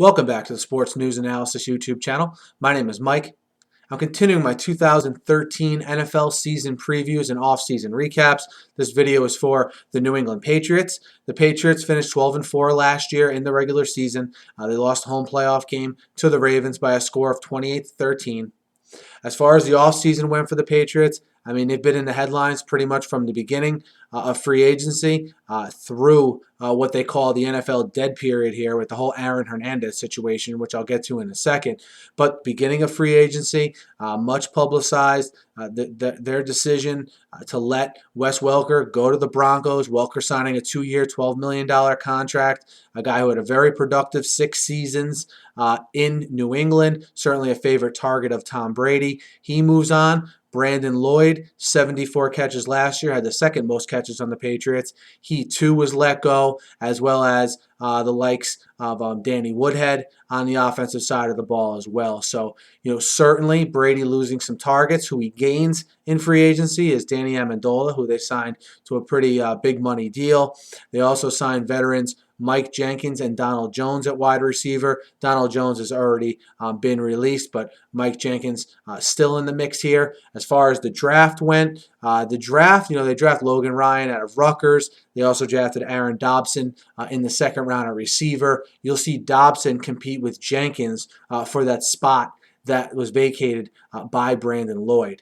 Welcome back to the Sports News Analysis YouTube channel. My name is Mike. I'm continuing my 2013 NFL season previews and offseason recaps. This video is for the New England Patriots. The Patriots finished 12-4 last year in the regular season. They lost a home playoff game to the Ravens by a score of 28-13. As far as the offseason went for the Patriots, I mean, they've been in the headlines pretty much from the beginning of free agency through what they call the NFL dead period here with the whole Aaron Hernandez situation, which I'll get to in a second. But beginning of free agency, much publicized, their decision to let Wes Welker go to the Broncos, Welker signing a 2-year, $12 million contract, a guy who had a very productive 6 seasons in New England, certainly a favorite target of Tom Brady. He moves on. Brandon Lloyd, 74 catches last year, had the second most catches on the Patriots. He too was let go, as well as the likes of Danny Woodhead on the offensive side of the ball as well. So, certainly Brady losing some targets. Who he gains in free agency is Danny Amendola, who they signed to a pretty big money deal. They also signed veterans Mike Jenkins and Donald Jones at wide receiver. Donald Jones has already been released, but Mike Jenkins still in the mix here. As far as the draft went, they draft Logan Ryan out of Rutgers. They also drafted Aaron Dobson in the second round at receiver. You'll see Dobson compete with Jenkins for that spot that was vacated by Brandon Lloyd.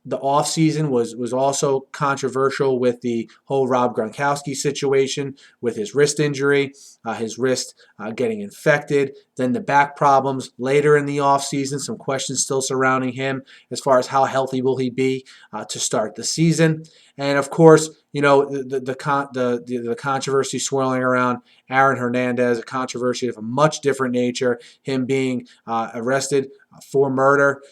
The offseason was also controversial with the whole Rob Gronkowski situation with his wrist injury, his wrist getting infected, then the back problems later in the offseason, some questions still surrounding him as far as how healthy will he be to start the season. And of course, the controversy swirling around Aaron Hernandez, a controversy of a much different nature, him being arrested for murder.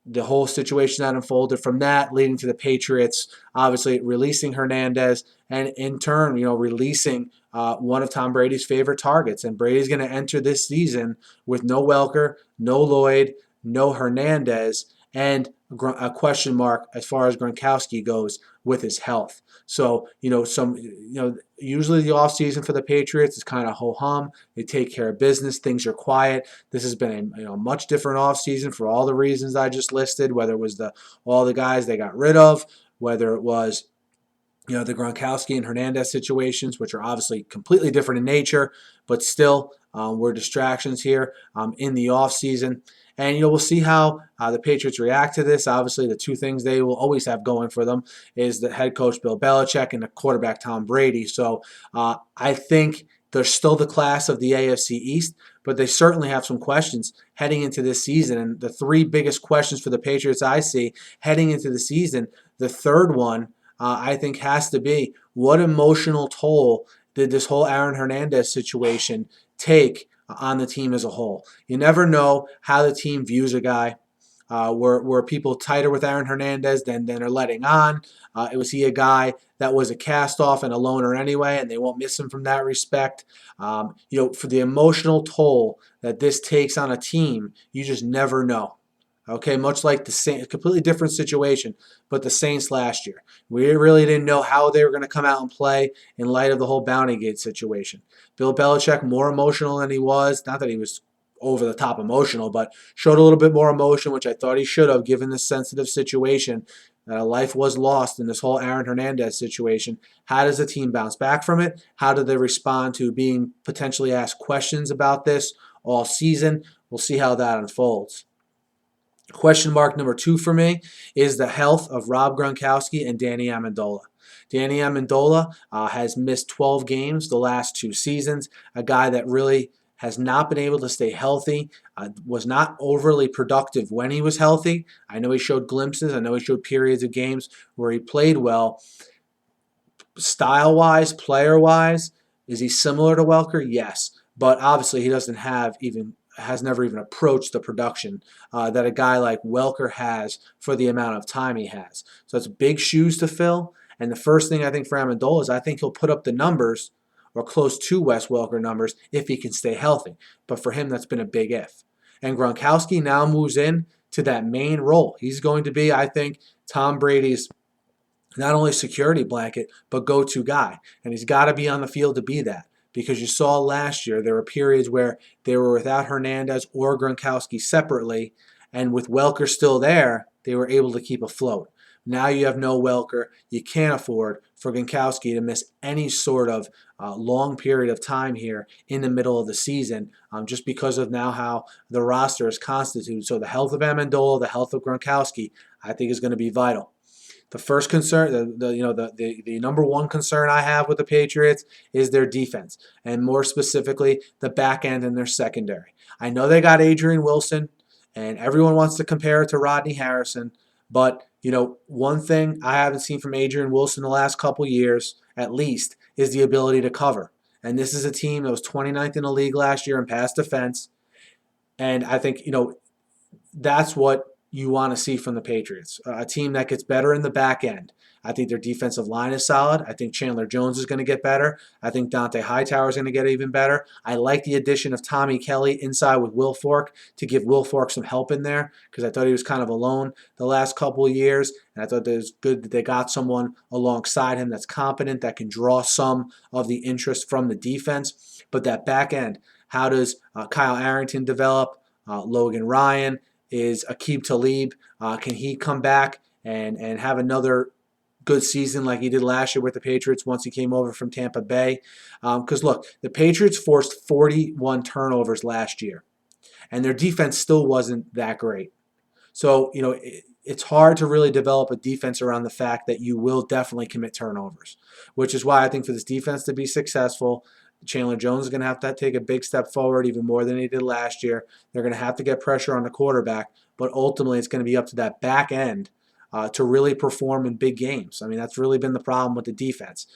The whole situation that unfolded from that, leading to the Patriots obviously releasing Hernandez, and in turn, releasing one of Tom Brady's favorite targets. And Brady's going to enter this season with no Welker, no Lloyd, no Hernandez, and a question mark as far as Gronkowski goes with his health. So, usually the offseason for the Patriots is kind of ho-hum. They take care of business. Things are quiet. This has been a much different offseason for all the reasons I just listed, whether it was all the guys they got rid of, whether it was the Gronkowski and Hernandez situations, which are obviously completely different in nature, but still were distractions here in the offseason. And we'll see how the Patriots react to this. Obviously, the two things they will always have going for them is the head coach Bill Belichick and the quarterback Tom Brady. So I think they're still the class of the AFC East, but they certainly have some questions heading into this season. And the three biggest questions for the Patriots I see heading into the season, the third one I think has to be, what emotional toll did this whole Aaron Hernandez situation take on the team as a whole? You never know how the team views a guy. Were people tighter with Aaron Hernandez than are letting on? Was he a guy that was a cast-off and a loner anyway, and they won't miss him from that respect? For the emotional toll that this takes on a team, you just never know. Okay, much like the Saints, completely different situation, but the Saints last year. We really didn't know how they were going to come out and play in light of the whole Bounty Gate situation. Bill Belichick, more emotional than he was. Not that he was over the top emotional, but showed a little bit more emotion, which I thought he should have given this sensitive situation. Life was lost in this whole Aaron Hernandez situation. How does the team bounce back from it? How do they respond to being potentially asked questions about this all season? We'll see how that unfolds. Question mark number 2 for me is the health of Rob Gronkowski and Danny Amendola. Danny Amendola has missed 12 games the last 2 seasons, a guy that really has not been able to stay healthy, was not overly productive when he was healthy. I know he showed glimpses. I know he showed periods of games where he played well. Style-wise, player-wise, is he similar to Welker? Yes, but obviously he doesn't have has never even approached the production that a guy like Welker has for the amount of time he has. So it's big shoes to fill. And the first thing I think for Amendola is I think he'll put up the numbers or close to Wes Welker numbers if he can stay healthy. But for him, that's been a big if. And Gronkowski now moves in to that main role. He's going to be, I think, Tom Brady's not only security blanket, but go-to guy. And he's got to be on the field to be that. because you saw last year there were periods where they were without Hernandez or Gronkowski separately, and with Welker still there, they were able to keep afloat. Now you have no Welker. You can't afford for Gronkowski to miss any sort of long period of time here in the middle of the season, just because of now how the roster is constituted. So the health of Amendola, the health of Gronkowski, I think is going to be vital. The first concern, the number one concern I have with the Patriots is their defense, and more specifically, the back end and their secondary. I know they got Adrian Wilson, and everyone wants to compare it to Rodney Harrison, but one thing I haven't seen from Adrian Wilson the last couple years, at least, is the ability to cover. And this is a team that was 29th in the league last year in pass defense, and I think that's what you want to see from the Patriots. A team that gets better in the back end. I think their defensive line is solid. I think Chandler Jones is going to get better. I think Dante Hightower is going to get even better. I like the addition of Tommy Kelly inside with Will Fork to give Will Fork some help in there, because I thought he was kind of alone the last couple of years, and I thought it was good that they got someone alongside him that's competent, that can draw some of the interest from the defense. But that back end, how does Kyle Arrington develop? Logan Ryan is Aqib Talib. Can he come back and have another good season like he did last year with the Patriots once he came over from Tampa Bay? Because look, the Patriots forced 41 turnovers last year, and their defense still wasn't that great. So, it's hard to really develop a defense around the fact that you will definitely commit turnovers, which is why I think for this defense to be successful, Chandler Jones is going to have to take a big step forward, even more than he did last year. They're going to have to get pressure on the quarterback, but ultimately it's going to be up to that back end to really perform in big games. I mean, that's really been the problem with the defense.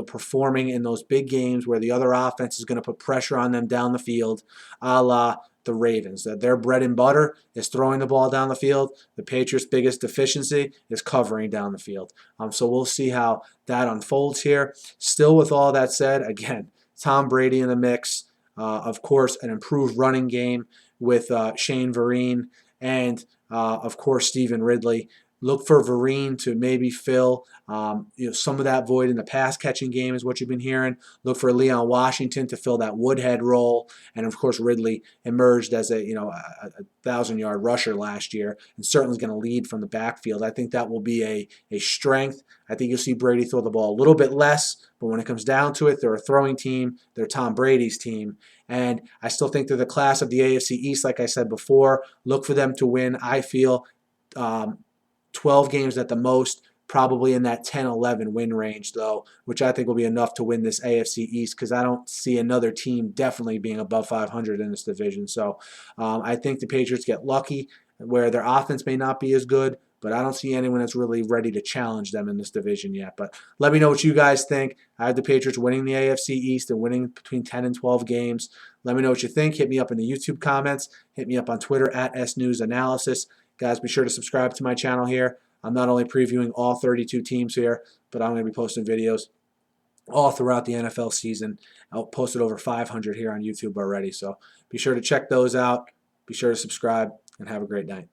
Performing in those big games where the other offense is going to put pressure on them down the field, a la the Ravens. Their bread and butter is throwing the ball down the field. The Patriots' biggest deficiency is covering down the field. So we'll see how that unfolds here. Still, with all that said, again, Tom Brady in the mix. Of course, an improved running game with Shane Vereen and, of course, Stephen Ridley. Look for Vereen to maybe fill some of that void in the pass-catching game is what you've been hearing. Look for Leon Washington to fill that Woodhead role. And, of course, Ridley emerged as a 1,000-yard rusher last year and certainly is going to lead from the backfield. I think that will be a strength. I think you'll see Brady throw the ball a little bit less, but when it comes down to it, they're a throwing team. They're Tom Brady's team. And I still think they're the class of the AFC East, like I said before. Look for them to win, I feel, 12 games at the most, probably in that 10-11 win range, though, which I think will be enough to win this AFC East, because I don't see another team definitely being above 500 in this division. So I think the Patriots get lucky where their offense may not be as good, but I don't see anyone that's really ready to challenge them in this division yet. But let me know what you guys think. I have the Patriots winning the AFC East and winning between 10 and 12 games. Let me know what you think. Hit me up in the YouTube comments. Hit me up on Twitter at SNewsAnalysis. Guys, be sure to subscribe to my channel here. I'm not only previewing all 32 teams here, but I'm going to be posting videos all throughout the NFL season. I'll posted over 500 here on YouTube already, so be sure to check those out. Be sure to subscribe, and have a great night.